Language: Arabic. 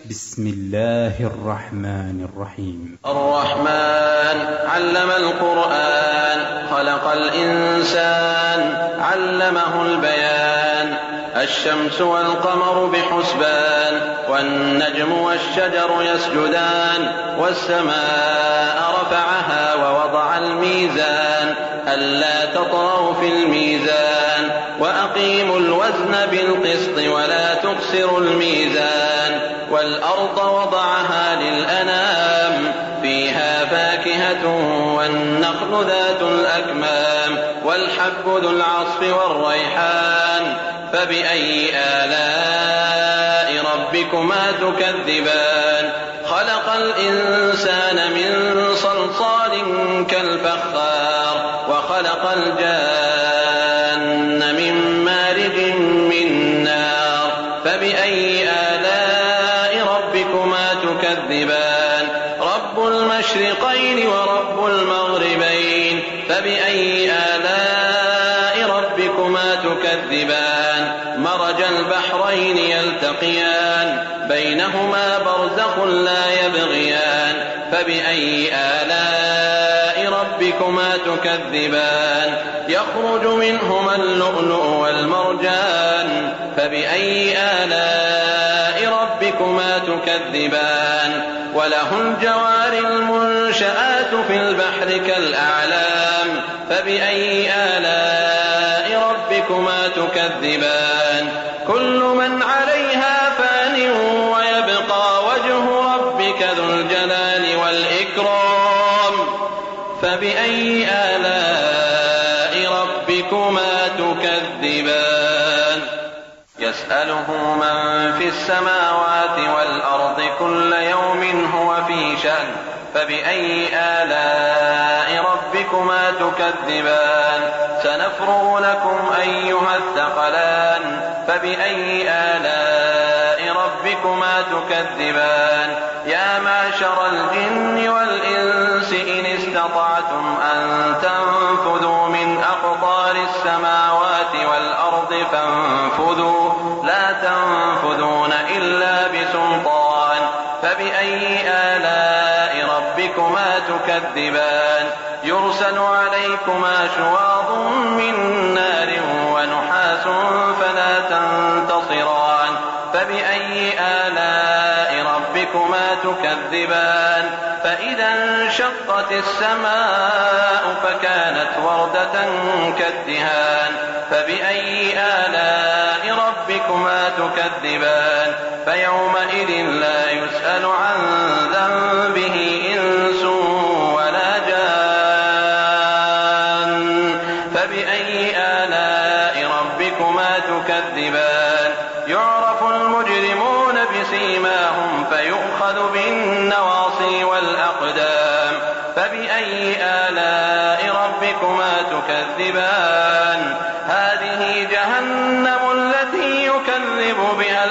بسم الله الرحمن الرحيم. الرحمن علم القرآن، خلق الإنسان، علمه البيان. الشمس والقمر بحسبان، والنجم والشجر يسجدان. والسماء رفعها ووضع الميزان، ألا تطغوا في الميزان. وأقيموا الوزن بالقسط ولا تخسروا الميزان. والأرض وضعها للأنام، فيها فاكهة والنخل ذات الأكمام، والحب ذو العصف والريحان. فبأي آلاء ربكما تكذبان؟ خلق الإنسان من صلصال كالفخار، وخلق الجان من مارج من نار. فبأي آلاء ربكما تكذبان؟ رب المشرقين ورب المغربين. فبأي آلاء ربكما تكذبان؟ مرج البحرين يلتقيان، بينهما برزخ لا يبغيان. فبأي آلاء ربكما تكذبان؟ يخرج منهما اللؤلؤ والمرجان. فبأي آلاء ربكما تكذبان؟ وله الجوار المنشآت في البحر كالأعلام. فبأي آلاء ربكما تكذبان؟ كل من عليها فان، ويبقى وجه ربك ذو الجلال والإكرام. فبأي آلاء ربكما تكذبان؟ يسأله من في السماوات والأرض كل يوم هو في شأن. فبأي آلاء ربكما تكذبان؟ سنفرغ لكم أيها الثقلان. فبأي آلاء ربكما تكذبان؟ يا معشر الجن والإنس إن استطعتم أن تنفذوا من أقطار السماوات والأرض فانفذوا، لا تنفذون إلا بسلطان. فبأي آلاء ربكما تكذبان؟ يرسل عليكما شواظ من نار ونحاس فلا تنتصران. فبأي آلاء ربكما تكذبان؟ فإذا انشقت السماء فكانت وردة كالدهان. فبأي آلاء ربكما تكذبان؟ فيومئذ لا يسأل عن ذنبه إنس ولا جان. فبأي آلاء ربكما تكذبان؟ يعرف المجرمون بسيماهم فيؤخذ بالنواصي والأقدام. فبأي آلاء ربكما تكذبان؟ هذه جهنم التي يكذب بها